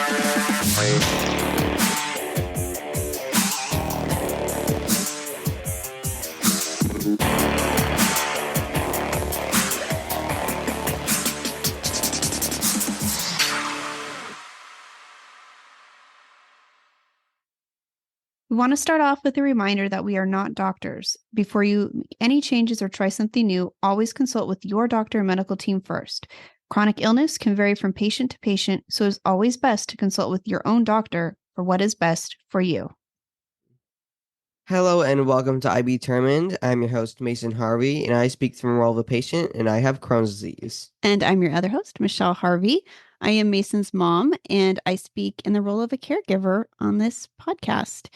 We want to start off with a reminder that we are not doctors. Before you make any changes or try something new, always consult with your doctor and medical team first. Chronic illness can vary from patient to patient, so it's always best to consult with your own doctor for what is best for you. Hello and welcome to IBDetermined. I'm your host, Mason Harvey, and I speak from the role of a patient, and I have Crohn's disease. And I'm your other host, Michelle Harvey. I am Mason's mom, and I speak in the role of a caregiver on this podcast.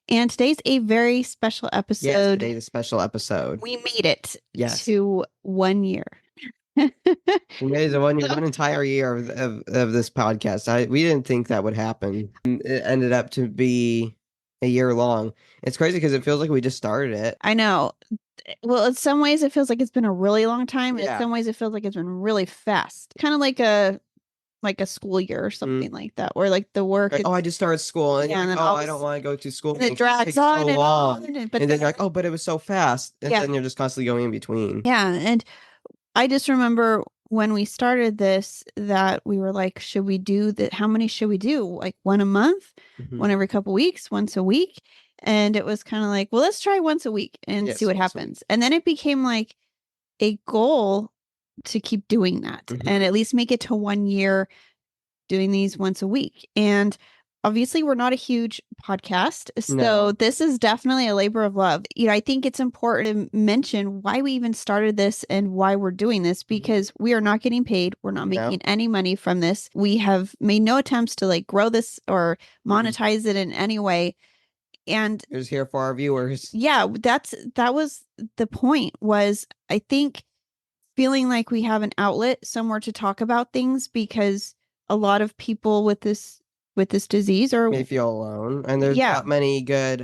And today's a very special episode. Yes, today's a special episode. We made it to 1 year. We made it one entire year of this podcast. We didn't think that would happen. It ended up to be a year long. It's crazy because it feels like we just started it. I know. Well, in some ways it feels like it's been a really long time. Yeah. In some ways it feels like it's been really fast. Kind of like a school year or something like that, where like the work. Like, I just started school, and yeah, you're and like, I don't want to go to school. And it drags on so and long. on. But then you're like, but it was so fast. And then you're just constantly going in between. Yeah. And I just remember when we started this that we were like, should we do that? How many should we do? Like one a month, one every couple weeks, once a week. And it was kind of like, well, let's try once a week and see what happens. And then it became like a goal to keep doing that and at least make it to 1 year doing these once a week. And obviously we're not a huge podcast, so this is definitely a labor of love. I think it's important to mention why we even started this and why we're doing this, because we are not getting paid. We're not making any money from this. We have made no attempts to like grow this or monetize it in any way. And we're just here for our viewers. Yeah, that was the point, was I think feeling like we have an outlet somewhere to talk about things, because a lot of people with this disease may feel alone, and there's not many good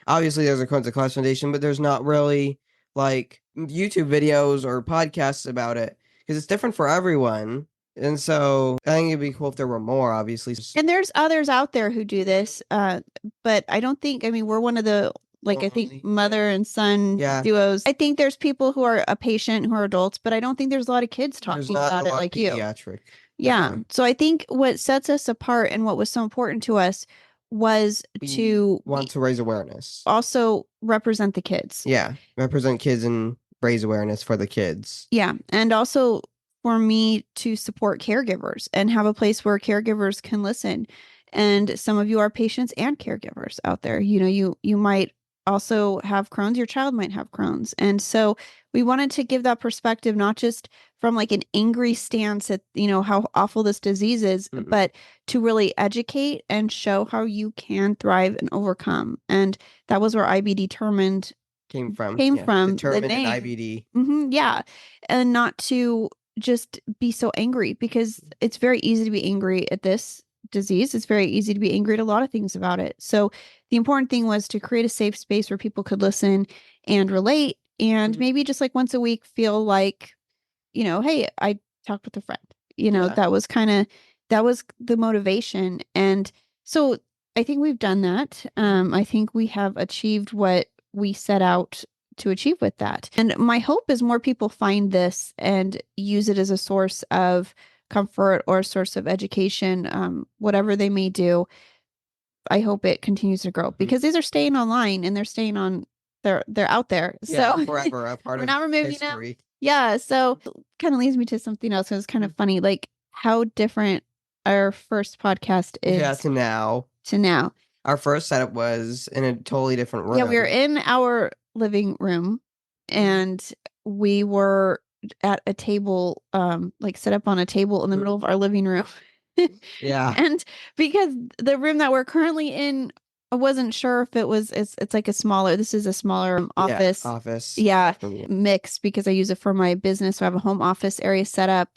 obviously there's a Crohn's Class Foundation, but there's not really like YouTube videos or podcasts about it, because it's different for everyone. And so I think it'd be cool if there were more, obviously. And there's others out there who do this, but I don't think, we're one of the, I think mother and son duos. I think there's people who are a patient who are adults, but I don't think there's a lot of kids talking about it like you. Pediatric. Yeah. So I think what sets us apart and what was so important to us was to want to raise awareness. Also represent the kids. Yeah. Represent kids and raise awareness for the kids. Yeah. And also for me to support caregivers and have a place where caregivers can listen. And some of you are patients and caregivers out there. You might also have Crohn's, your child might have Crohn's. And so we wanted to give that perspective, not just from like an angry stance at, how awful this disease is, but to really educate and show how you can thrive and overcome. And that was where IBDetermined came from. Determined the name. And IBD. Yeah. And not to just be so angry, because it's very easy to be angry at this disease. It's very easy to be angry at a lot of things about it. So the important thing was to create a safe space where people could listen and relate, and maybe just like once a week feel like, hey, I talked with a friend. That was the motivation. And so I think we've done that. I think we have achieved what we set out to achieve with that. And my hope is more people find this and use it as a source of comfort or a source of education, whatever they may do. I hope it continues to grow, because these are staying online and they're staying on, they're out there. So forever, a part we're of not removing history. them. Yeah. So it kind of leads me to something else. It was kind of funny, like how different our first podcast is to now. Our first setup was in a totally different room. Yeah, we were in our living room, and we were at a table, set up on a table in the middle of our living room. Yeah. And because the room that we're currently in, I wasn't sure if it's like this is a smaller office. Office. Yeah. Mix, because I use it for my business. So I have a home office area set up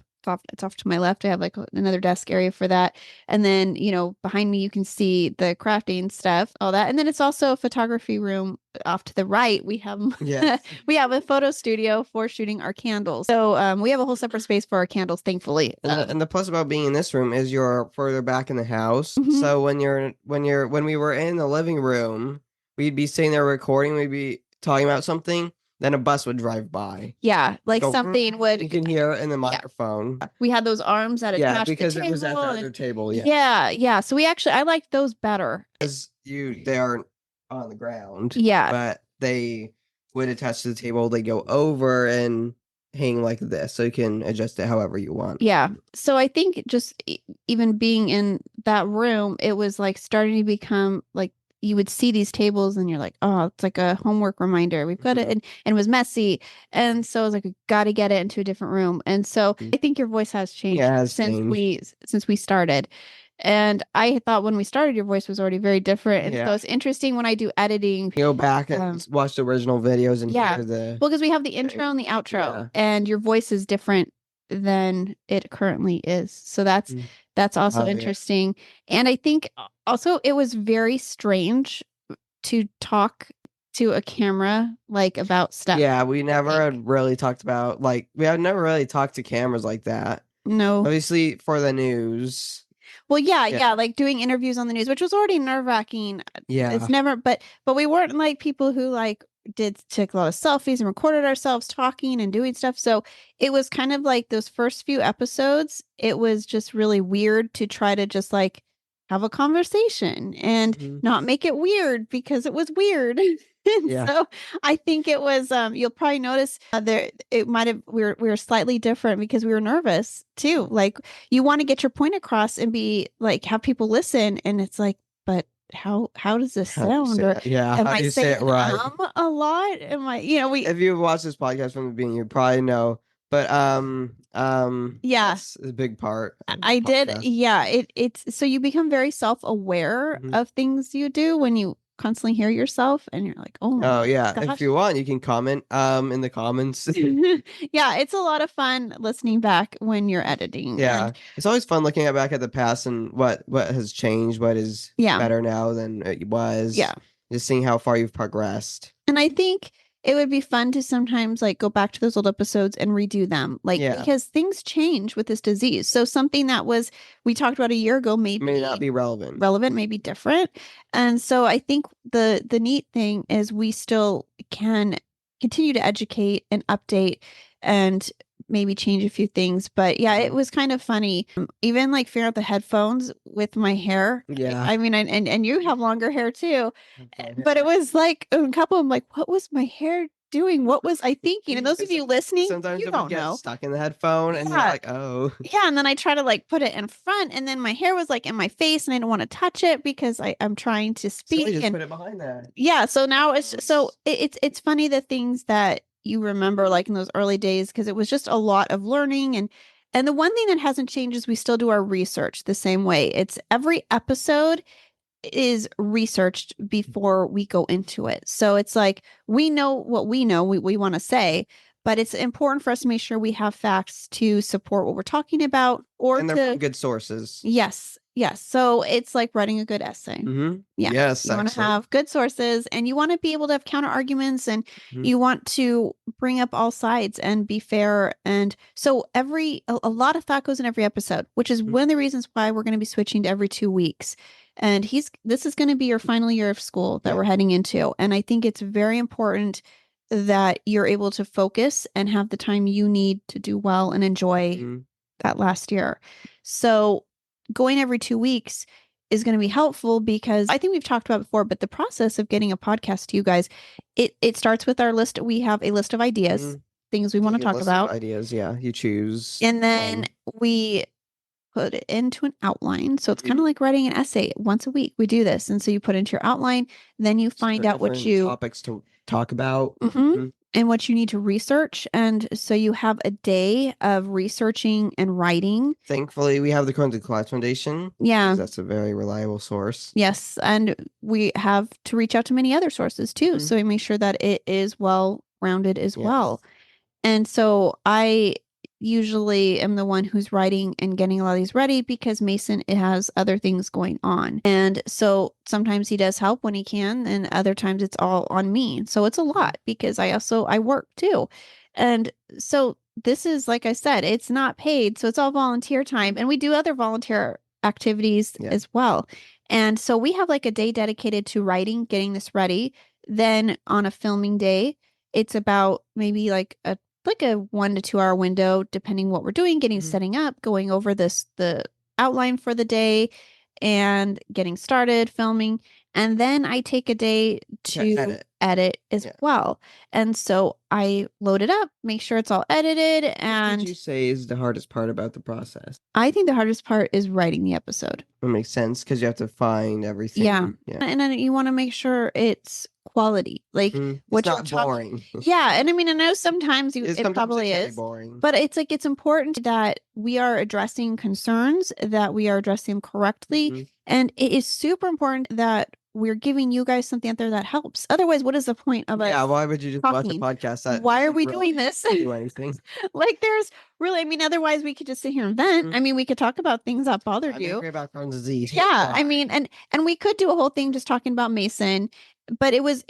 it's off to my left. I have like another desk area for that. And then, behind me, you can see the crafting stuff, all that. And then it's also a photography room off to the right. We have Yes. we have a photo studio for shooting our candles. So we have a whole separate space for our candles, thankfully. And the plus about being in this room is you're further back in the house. Mhm. So when we were in the living room, we'd be sitting there recording, we'd be talking about something, then a bus would drive by. Yeah, like Go, something would. You can hear it in the microphone. We had those arms that Yeah, attached because the it was at the table. other table. Yeah, Yeah. So I liked those better. because they aren't on the ground. Yeah. But they would attach to the table. They go over and hang like this, so you can adjust it however you want. Yeah. So I think just even being in that room, it was like starting to become like you would see these tables and you're like, oh, it's like a homework reminder. We've got it. And it was messy. And so I was like, we got to get it into a different room. And so I think your voice has changed since we started. And I thought when we started, your voice was already very different. And so it's interesting when I do editing. Go back and watch the original videos and hear the. Well, because we have the intro and the outro, and your voice is different than it currently is. So that's also interesting. And I think also it was very strange to talk to a camera like about stuff. Yeah, we never had really talked about we have never really talked to cameras like that. No. Obviously for the news. Well, yeah, like doing interviews on the news, which was already nerve-wracking. Yeah. It's never, but we weren't like people who took a lot of selfies and recorded ourselves talking and doing stuff. So it was kind of like those first few episodes, it was just really weird to try to just like have a conversation and not make it weird because it was weird. So I think it was you'll probably notice it might have we were slightly different because we were nervous too. Like you want to get your point across and be like have people listen, and it's like, but how does this sound? Or am I saying it right? A lot? Am I if you watch this podcast from the beginning, you probably know. But that's a big part. I did. Yeah, it's so you become very self-aware of things you do when you constantly hear yourself and you're like, oh yeah, gosh. if you want you can comment in the comments. Yeah, it's a lot of fun listening back when you're editing. It's always fun looking back at the past and what has changed, what is better now than it was. Just seeing how far you've progressed. And I think it would be fun to sometimes like go back to those old episodes and redo them, because things change with this disease. So something that we talked about a year ago may not be relevant, may be different. And so I think the neat thing is we still can continue to educate and update and maybe change a few things. But yeah, it was kind of funny. Even like figuring out the headphones with my hair. I mean, and you have longer hair too. But it was like a couple of them like, what was my hair doing? What was I thinking? And those of you listening, sometimes you it don't would get know. stuck in the headphone and you're like, oh. Yeah, and then I try to like put it in front, and then my hair was like in my face, and I don't want to touch it because I'm trying to speak. So just and put it behind that. Yeah, so now it's funny the things that you remember like in those early days because it was just a lot of learning and the one thing that hasn't changed is we still do our research the same way. It's every episode is researched before we go into it. So it's like we know what we know we want to say, but it's important for us to make sure we have facts to support what we're talking about and they're from good sources. Yes. So it's like writing a good essay. Yeah. Yes. You want to have good sources and you want to be able to have counter arguments and you want to bring up all sides and be fair. And so a lot of thought goes in every episode, which is one of the reasons why we're going to be switching to every 2 weeks. And this is going to be your final year of school that we're heading into. And I think it's very important that you're able to focus and have the time you need to do well and enjoy that last year. So going every 2 weeks is going to be helpful because I think we've talked about before, but the process of getting a podcast to you guys, it starts with our list. We have a list of ideas, things we want to talk about. Ideas, you choose. And then we put it into an outline. So it's kind of like writing an essay once a week. We do this. And so you put into your outline, then you find out what topics to talk about. And what you need to research. And so you have a day of researching and writing. Thankfully, we have the Content Class Foundation. Yeah. That's a very reliable source. Yes. And we have to reach out to many other sources too. So we make sure that it is well-rounded as well. And so usually am the one who's writing and getting a lot of these ready because Mason it has other things going on. And so sometimes he does help when he can, and other times it's all on me. So it's a lot because I work too. And so this is like I said, it's not paid, so it's all volunteer time. And we do other volunteer activities as well. And so we have like a day dedicated to writing, getting this ready. Then on a filming day, it's about maybe like a 1 to 2 hour window, depending what we're doing, getting setting up, going over the outline for the day and getting started filming. And then I take a day to edit as well. And so I load it up, make sure it's all edited. And would you say is the hardest part about the process? I think the hardest part is writing the episode. That makes sense because you have to find everything. Yeah. And then you want to make sure it's quality. Like it's not boring. Yeah. And I mean, I know sometimes it probably is boring. But it's like it's important that we are addressing concerns, that we are addressing them correctly. And it is super important that we're giving you guys something out there that helps. Otherwise, what is the point of it? Yeah, why would you just watch a podcast? Why are we doing this? Do anything? Like there's really, I mean, otherwise we could just sit here and vent. I mean, we could talk about things that bothered you. Great background disease. Yeah, I mean, and we could do a whole thing just talking about Mason, but it was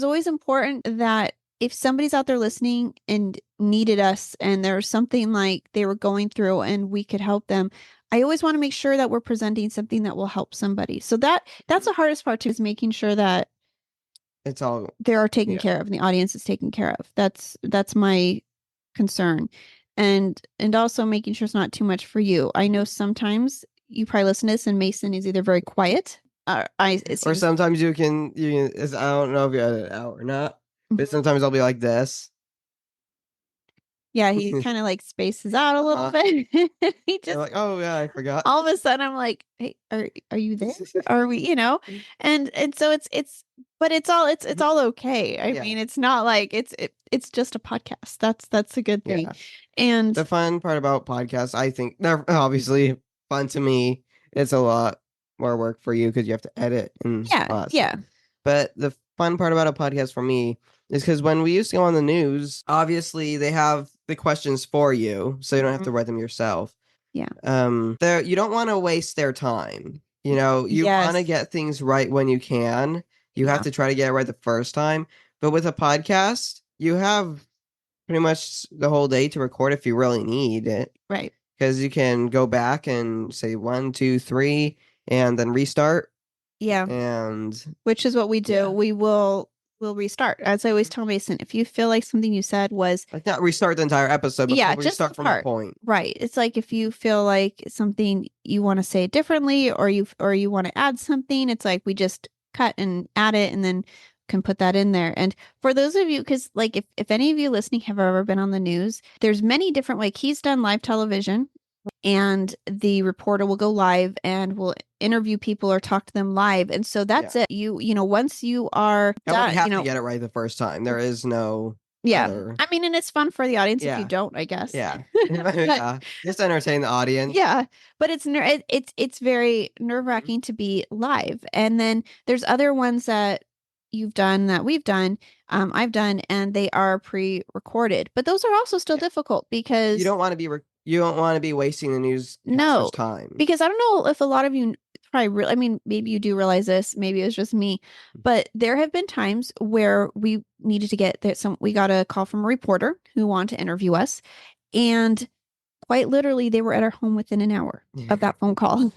always important that if somebody's out there listening and needed us and there's something like they were going through and we could help them, I always want to make sure that we're presenting something that will help somebody. So that's the hardest part too, is making sure that it's all they are taken care of and the audience is taken care of. That's my concern. And also making sure it's not too much for you. I know sometimes you probably listen to this and Mason is either very quiet or sometimes you can I don't know if you edit it out or not, but sometimes I'll be like this. Yeah, he kind of like spaces out a little bit. He just like, oh yeah, I forgot. All of a sudden I'm like, hey, are you there? Are we, and so it's but it's all okay. I mean, it's not like it's just a podcast. That's a good thing. Yeah. And the fun part about podcasts, I think they're obviously fun to me. It's a lot more work for you because you have to edit and yeah. But the fun part about a podcast for me is because when we used to go on the news, obviously they have the questions for you, so you don't have to write them yourself. Yeah. You don't want to waste their time. You want to get things right when you can. You have to try to get it right the first time. But with a podcast, you have pretty much the whole day to record if you really need it. Right. Because you can go back and say 1, 2, 3, and then restart. Yeah. And which is what we do. Yeah. We'll restart. As I always tell Mason, if you feel like something you said was like not restart the entire episode, but just restart from a point. Right. It's like if you feel like something you want to say differently or you want to add something, it's like we just cut and add it and then can put that in there. And for those of you, because like if any of you listening have ever been on the news, there's many different, like he's done live television and the reporter will go live and will interview people or talk to them live. And so that's it. Once you are done, you have to get it right the first time. There is no other. I mean, and it's fun for the audience if you don't, I guess. Yeah. Just entertain the audience. Yeah. But it's very nerve-wracking to be live. And then there's other ones that you've done that we've done, I've done, and they are pre-recorded. But those are also still difficult because you don't want to be wasting the news time. Because I don't know if a lot of you probably I mean, maybe you do realize this, maybe it was just me, but there have been times where we needed to get we got a call from a reporter who wanted to interview us, and quite literally they were at our home within an hour of that phone call.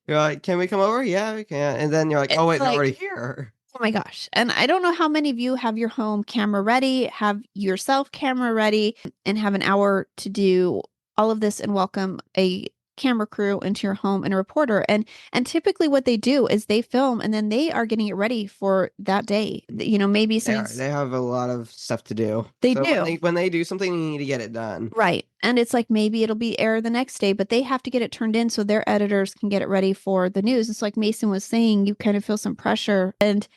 You're like, can we come over? Yeah, we can. And then you're like, oh wait, they're already here. Oh my gosh. And I don't know how many of you have your home camera ready, have yourself camera ready, and have an hour to do all of this and welcome a camera crew into your home and a reporter. And typically what they do is they film and then they are getting it ready for that day. Maybe since they have a lot of stuff to do. They do. When they do something, you need to get it done. Right. And it's like maybe it'll be air the next day, but they have to get it turned in so their editors can get it ready for the news. It's like Mason was saying, you kind of feel some pressure and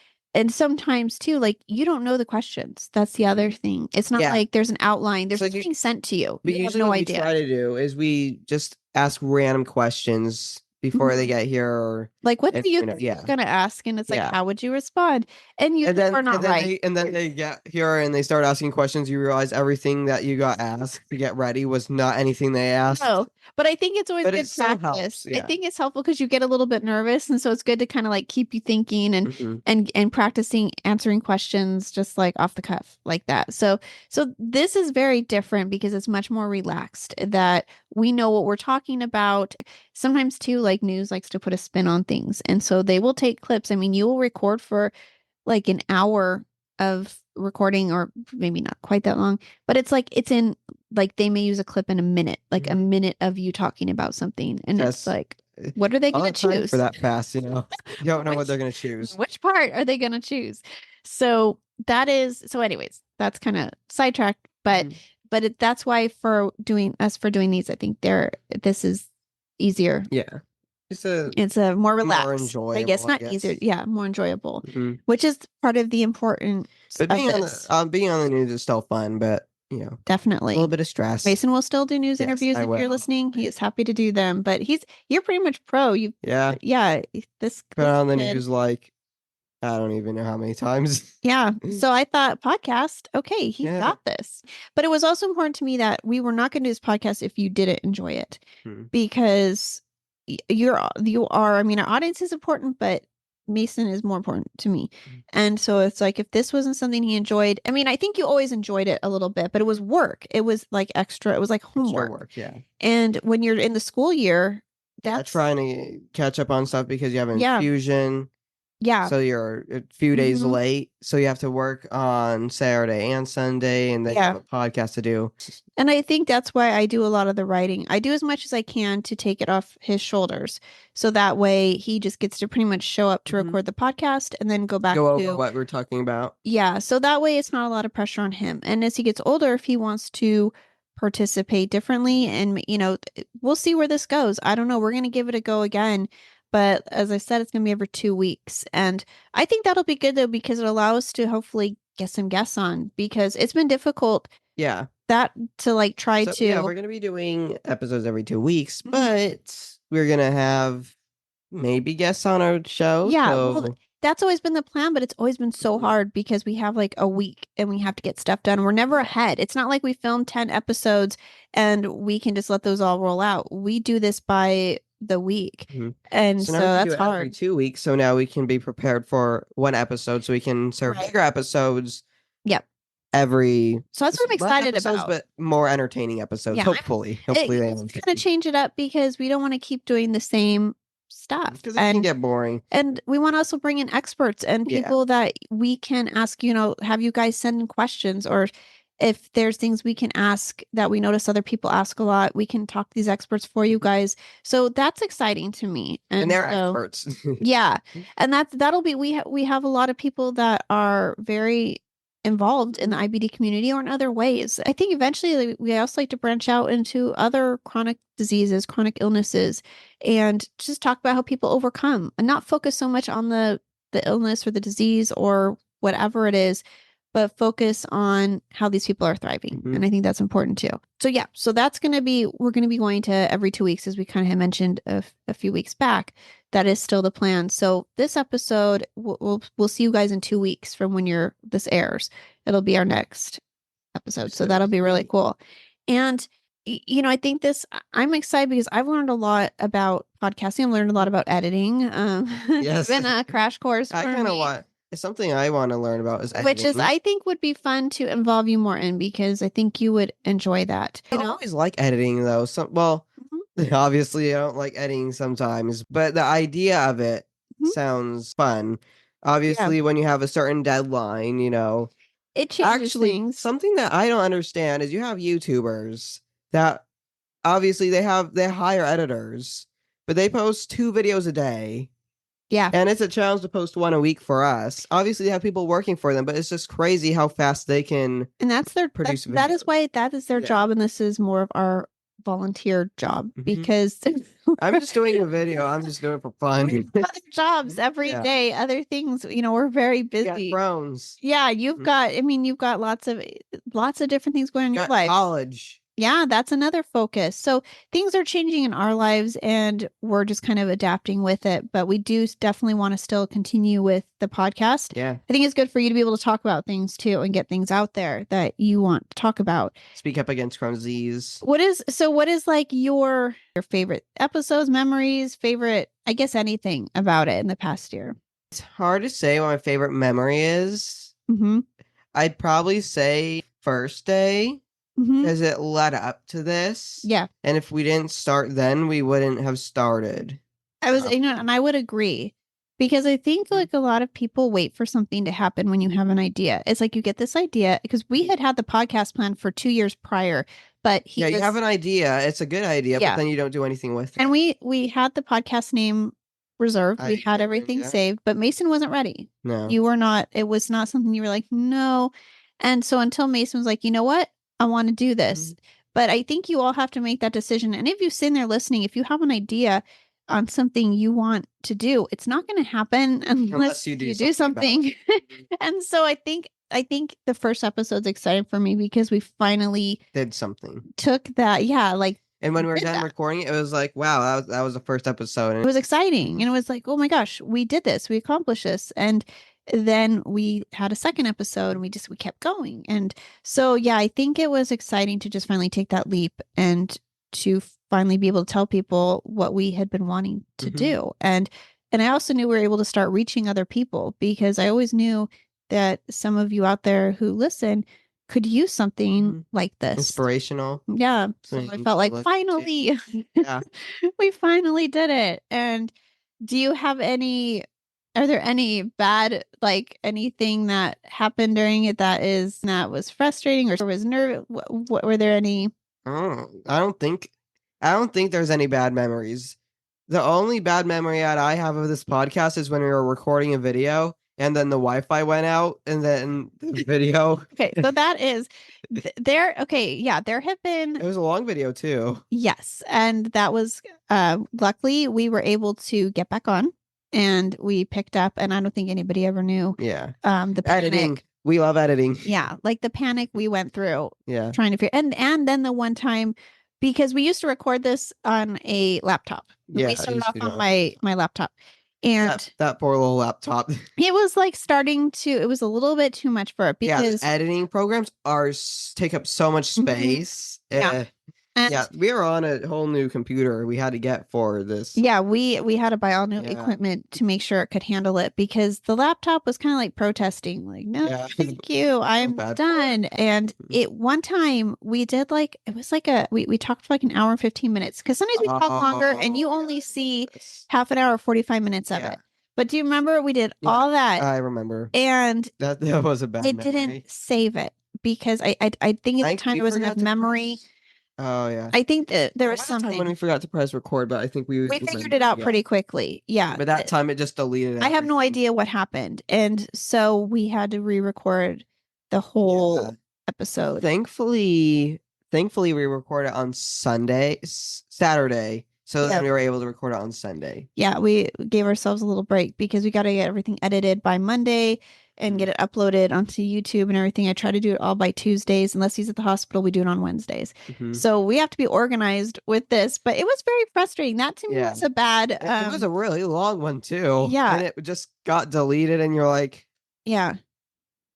sometimes too, like you don't know the questions. That's the other thing. It's not like there's an outline. There's something sent to you. But you usually have no what idea. we try to do is we just ask random questions before they get here, or like, what do you you know, think yeah, you're gonna ask? And it's like, yeah. how would you respond? And you are not right. And then they get here and they start asking questions. You realize everything that you got asked to get ready was not anything they asked. No, but I think it's always But it good still practice. helps. I Yeah. think it's helpful because you get a little bit nervous, and so it's good to kind of like keep you thinking and Mhm. and practicing answering questions just like off the cuff like that. So this is very different because it's much more relaxed that we know what we're talking about. Sometimes too, like news likes to put a spin on things, and so they will take clips. I mean, you will record for like an hour of recording, or maybe not quite that long, but it's like it's in like they may use a clip in a minute, like a Mhm. minute of you talking about something. And it's Yes. like, what are they All going that to time for choose? that fast, you know. You don't know what Which they're gonna choose. which part are they going to choose? So that is so anyways, that's kind of sidetracked, but Mhm. that's why for doing these, I think this is easier. Yeah. It's a It's a more more relaxed, I guess, enjoyable, I not easier. guess. Yeah, more enjoyable, Mhm. which is part of the importance But of this. being on the news is still fun, but you know, a little Definitely. bit of stress. Mason will still do news Yes, interviews I if you're will. listening. He is happy to do them, but you're pretty much pro. Yeah. Yeah, Put this on the kid. news like I don't even know how many times. Yeah. So I thought podcast, okay, he's Yeah. got this. But it was also important to me that we were not going to do this podcast if you didn't enjoy it, Hmm. because you are, I mean, our audience is important, but Mason is more important to me. And so it's like if this wasn't something he enjoyed, I mean, I think you always enjoyed it a little bit, but it was work. It was like extra, it was like Extra homework. work, yeah. And when you're in the school year, Yeah, that's trying to catch up on stuff because you have yeah, infusion. yeah. So you're a few days Hmm. late. So you have to work on Saturday and Sunday, and then you have Yeah. a podcast to do. And I think that's why I do a lot of the writing. I do as much as I can to take it off his shoulders. So that way he just gets to pretty much show up to Mhm. record the podcast and then go back Go over to, what we're talking about. yeah. So that way it's not a lot of pressure on him. And as he gets older, if he wants to participate differently, and, we'll see where this goes. I don't know. We're going to give it a go again. But as I said, it's going to be every 2 weeks. And I think that'll be good though, because it allows us to hopefully get some guests on, because it's been difficult Yeah. that to like try So yeah, to we're gonna be doing episodes every 2 weeks, Mhm. but we're gonna have maybe guests on our show. Yeah, well, So that's always been the plan, but it's always been so Mhm. hard because we have like a week and we have to get stuff done. We're never Yeah. ahead. It's not like we film 10 episodes and we can just let those all roll out. We do this by the week. Mhm. And So now so we can do that's it every hard. 2 weeks. So now we can be prepared for one episode, so we can serve Right. bigger episodes Yep. every So that's what I'm less excited episodes, about. but more entertaining episodes. Yeah, Hopefully they it's gonna change it up because we don't want to keep doing the same stuff. because it can get boring. And we want to also bring in experts and Yeah. people that we can ask, have you guys send in questions, or if there's things we can ask that we notice other people ask a lot, we can talk these experts for you guys. So that's exciting to me. And And they're so, experts. yeah. And that'll be, we have a lot of people that are very involved in the IBD community or in other ways. I think eventually we also like to branch out into other chronic diseases, chronic illnesses, and just talk about how people overcome and not focus so much on the illness or the disease or whatever it is, but focus on how these people are thriving. Mhm. And I think that's important too. So yeah, so we're going to be going to every 2 weeks, as we kind of had mentioned a few weeks back. That is still the plan. So this episode, we'll see you guys in 2 weeks from when this airs. It'll be our next episode. So that'll be really cool. And I think I'm excited because I've learned a lot about podcasting. I've learned a lot about editing. It's Yes. been a crash course I for kind of me, want it's something I want to learn about is which is editing. I think would be fun to involve you more in, because I think you would enjoy that. I always like editing though. Mhm. Obviously I don't like editing sometimes, but the idea of it Mhm. sounds fun. Yeah, Obviously, when you have a certain deadline, it changes actually things. something that I don't understand is you have YouTubers that obviously they hire editors, but they post 2 videos a day. Yeah. And it's a challenge to post one a week for us. Obviously, they have people working for them, but it's just crazy how fast they can And produce that is videos. why that is their Yeah. job, and this is more of our volunteer job, Mhm. because I'm just doing a video. I'm just doing it for fun. other jobs every Yeah. day, other things, we're very You got busy. Crohn's. Yeah, Mhm. I mean, you've got lots of different things going on in your Got life. college. Yeah, that's another focus. So things are changing in our lives and we're just kind of adapting with it. But we do definitely want to still continue with the podcast. Yeah. I think it's good for you to be able to talk about things too and get things out there that you want to talk about. Speak up against Crohn's disease. What is like your favorite episodes, memories, favorite, I guess anything about it in the past year? It's hard to say what my favorite memory is. Mm-hmm. I'd probably say first day. Because it led up to this. Yeah. And if we didn't start then, we wouldn't have started. I was ignorant, and I would agree. Because I think like a lot of people wait for something to happen when you have an idea. It's like you get this idea because we had the podcast plan for 2 years prior, but you have an idea. It's a good idea, but then you don't do anything with it. And we had the podcast name reserved. We had everything saved, but Mason wasn't ready. No. You were not. It was not something you were like, no. And so until Mason was like, you know what? I want to do this. But I think you all have to make that decision. And if you sit there listening, if you have an idea on something you want to do, it's not going to happen unless you do something. And so I think the first episode's exciting for me because we finally did something. Took that, like. And when we were done recording it, it was like, wow, that was the first episode. And it was exciting. And it was like, oh my gosh, we did this. We accomplished this. And then we had a second episode and we kept going. And so, yeah, I think it was exciting to just finally take that leap and to finally be able to tell people what we had been wanting to do. And I also knew we were able to start reaching other people because I always knew that some of you out there who listen could use something like this. Inspirational. Yeah. So I felt like finally, we finally did it. And do you have are there any bad, like anything that happened during it that was frustrating or was nervous? What were there any? Oh, I don't think there's any bad memories. The only bad memory that I have of this podcast is when we were recording a video and then the Wi-Fi went out and then the video. Okay, so that is there. Okay, yeah, there have been. It was a long video too. Yes, and that was luckily we were able to get back on and we picked up, and I don't think anybody ever knew. Yeah. The editing. We love editing. Yeah, like the panic we went through. Yeah. Trying to figure and then the one time because we used to record this on a laptop. Yeah, we started off on my laptop. And that poor little laptop. It was like it was a little bit too much for it because editing programs take up so much space. We were on a whole new computer we had to get for this. Yeah, we had to buy all new equipment to make sure it could handle it because the laptop was kind of like protesting, like, no, thank you, I'm done. And one time we did it was like we talked for like an hour and 15 minutes because sometimes we talk longer and you only see half an hour, 45 minutes of it. But do you remember we did all that? I remember. And that was a bad memory. Didn't save it because I think at the time there was enough memory. Oh yeah. I think that there was something when we forgot to press record, but I think we figured it out pretty quickly. Yeah. But that time it just deleted. I have no idea what happened. And so we had to re-record the whole episode. Thankfully we recorded on Saturday. So then we were able to record it on Sunday. Yeah, we gave ourselves a little break because we got to get everything edited by Monday and get it uploaded onto YouTube and everything. I try to do it all by Tuesdays. Unless he's at the hospital, we do it on Wednesdays. So we have to be organized with this, but it was very frustrating. That to me was a bad... it was a really long one too. Yeah. And it just got deleted and you're like... Yeah.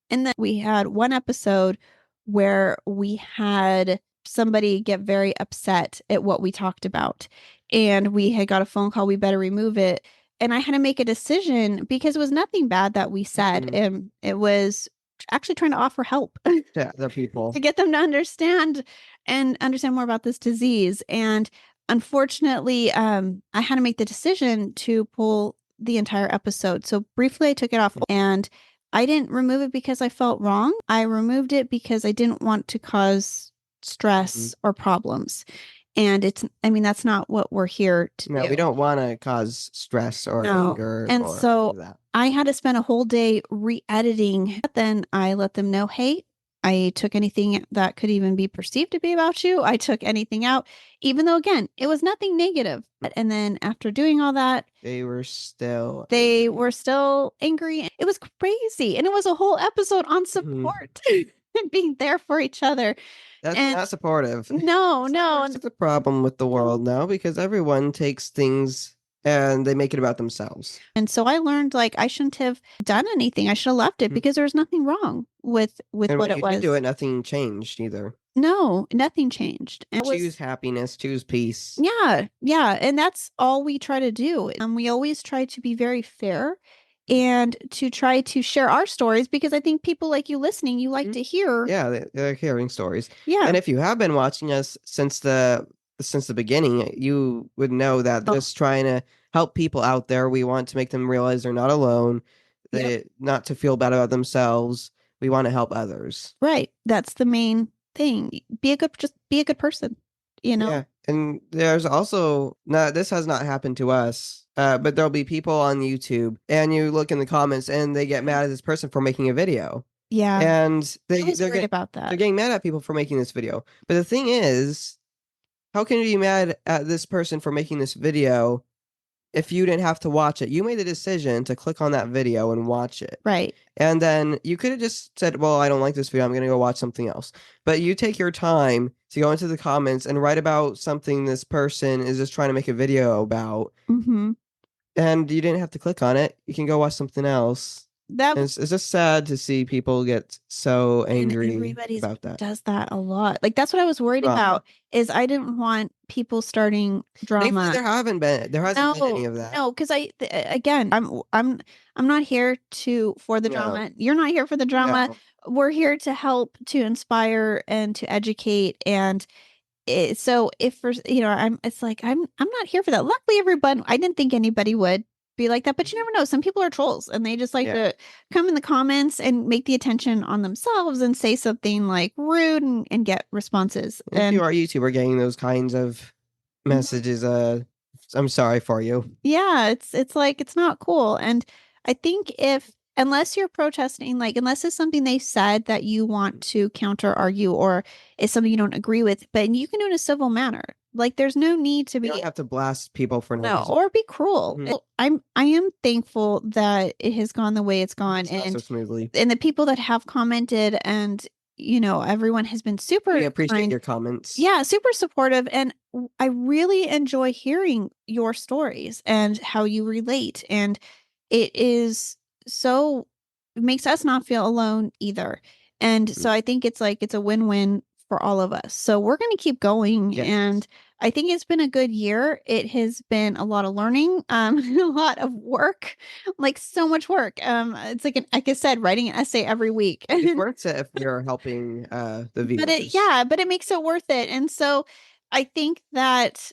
And then we had one episode where we had somebody get very upset at what we talked about. And we had got a phone call, we better remove it. And I had to make a decision because it was nothing bad that we said. And it was actually trying to offer help to other people to get them to understand more about this disease. And unfortunately, I had to make the decision to pull the entire episode. So briefly, I took it off and I didn't remove it because I felt wrong. I removed it because I didn't want to cause stress or problems. And that's not what we're here to do. No, we don't want to cause stress or anger. And so I had to spend a whole day re-editing. Then I let them know, hey, I took anything that could even be perceived to be about you. I took anything out, even though, again, it was nothing negative. And then after doing all that, they were still angry. It was crazy. And it was a whole episode on support. and being there for each other. That's And not supportive. no, no. It's a problem with the world now because everyone takes things and they make it about themselves. And so I learned like I shouldn't have done anything. I should have left it Mhm. because there was nothing wrong with And what when it you did do was. it, nothing changed either. No, nothing changed. And it was Choose happiness, choose peace. yeah, yeah, and that's all we try to do. We always try to be very fair and to try to share our stories because I think people like you listening, you like Mhm. to hear. Yeah, they're hearing stories. Yeah. And if you have been watching us since the beginning, you would know that Oh, just trying to help people out there. We want to make them realize they're not alone. yep. They not to feel bad about themselves. We want to help others. Right. That's the main thing. Just be a good person, you know? Yeah. And there's also not this has not happened to us. But there'll be people on YouTube and you look in the comments and they get mad at this person for making a video. Yeah. And I was worried about they're that. getting mad at people for making this video. But the thing is, how can you be mad at this person for making this video if you didn't have to watch it? You made the decision to click on that video and watch it. Right. And then you could have just said, well, I don't like this video. I'm going to go watch something else. But you take your time to go into the comments and write about something this person is just trying to make a video about. Mm-hmm. And you didn't have to click on it. You can go watch something else. That And it's just sad to see people get so and angry everybody's about that. does that a lot. Like that's what I was worried Drama. about is I didn't want people starting Thankfully, drama. there hasn't been any of that. No, because again, I'm not here for the No, drama. You're not here for the drama. no. We're here to help, to inspire, and to educate. And so if for it's like I'm not here for that. Luckily, everyone, I didn't think anybody would be like that, but you never know. Some people are trolls, and they just like Yeah. to come in the comments and make the attention on themselves and say something like rude and get responses. If And you are a YouTuber getting those kinds of messages, I'm sorry for you. yeah, it's like it's not cool. And I think if unless you're protesting, like unless it's something they said that you want to counter argue or it's something you don't agree with, but you can do it in a civil manner. Like there's no need to You don't be have to blast people for no no reason. or be cruel. Mhm. I am thankful that it has gone the way it's gone It's gone so smoothly. and the people that have commented and everyone has been super We appreciate kind. your comments. Yeah, super supportive. And I really enjoy hearing your stories and how you relate. And it is so, it makes us not feel alone either. And Mhm. so I think it's like, it's a win-win for all of us. So we're going to keep going. Yes. And I think it's been a good year. It has been a lot of learning, a lot of work, like so much work. It's like, like I said, writing an essay every week. It's worth it if you're helping the viewers. But it makes it worth it. And so I think that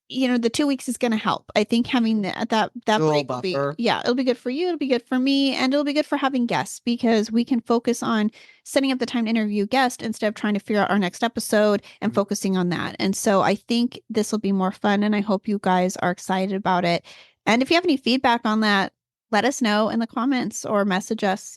the 2 weeks is going to help. I think having that A little break will be buffer. it'll be good for you, it'll be good for me, and it'll be good for having guests because we can focus on setting up the time to interview guests instead of trying to figure out our next episode and Mhm. focusing on that. And so I think this will be more fun and I hope you guys are excited about it. And if you have any feedback on that, let us know in the comments or message us,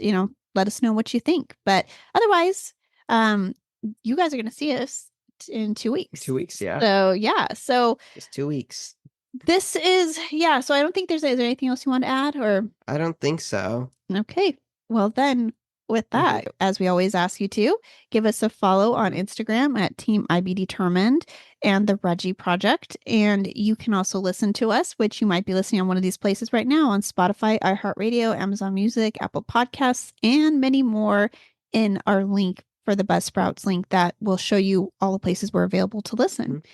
let us know what you think. But otherwise, um you guys are going to see us in 2 weeks. 2 weeks, yeah. So yeah. So Just 2 weeks. this is yeah. So I don't think is there anything else you want to add or I don't think so. okay. Well then with that, as we always ask you to give us a follow on Instagram at Team IBDetermined and the Reggie Project. And you can also listen to us, which you might be listening on one of these places right now on Spotify, iHeartRadio, Amazon Music, Apple Podcasts, and many more in our link for the Buzzsprouts link that will show you all the places we're available to listen. Mhm.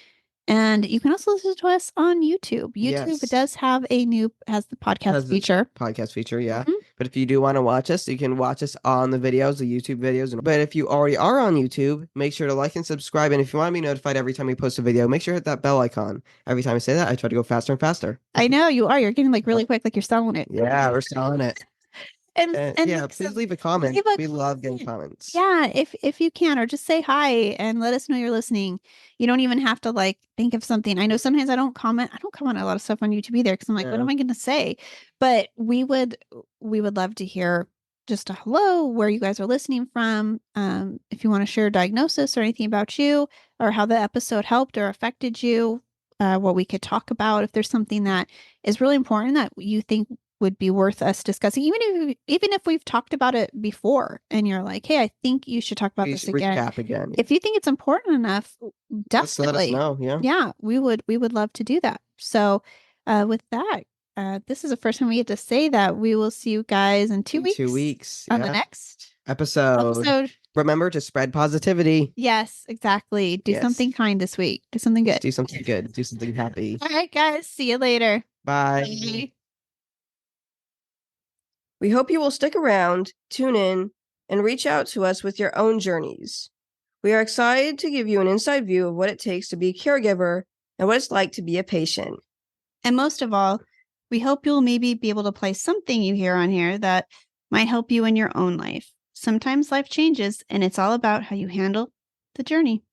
And you can also listen to us on YouTube. YouTube Yes. does have has the podcast feature. Podcast feature, yeah. Mhm. But if you do want to watch us, you can watch us on the videos, the YouTube videos. But if you already are on YouTube, make sure to like and subscribe. And if you want to be notified every time we post a video, make sure to hit that bell icon. Every time I say that, I try to go faster and faster. I know you are. You're getting like really quick, like you're selling it. Yeah, we're selling it. And Yeah, please leave a comment. We love getting comments. Yeah, if you can, or just say hi and let us know you're listening. You don't even have to like think of something. I know sometimes I don't comment. I don't comment a lot of stuff on YouTube either because I'm like, what am I going to say? But we would love to hear just a hello, where you guys are listening from. If you want to share a diagnosis or anything about you or how the episode helped or affected you, what we could talk about. If there's something that is really important that you think would be worth us discussing, even if we've talked about it before and you're like, hey, I think you should talk about We this should again. recap again. If you think it's important enough, Just let us definitely. know. Yeah. Yeah, we would love to do that. So with that, this is the first time we get to say that. We will see you guys in 2 weeks. 2 weeks. On the next episode. Remember to spread positivity. Yes, exactly. Do something kind this week. Do something good. Do something good. Do something happy. All right, guys. See you later. Bye. Bye. We hope you will stick around, tune in, and reach out to us with your own journeys. We are excited to give you an inside view of what it takes to be a caregiver and what it's like to be a patient. And most of all, we hope you'll maybe be able to play something you hear on here that might help you in your own life. Sometimes life changes, and it's all about how you handle the journey.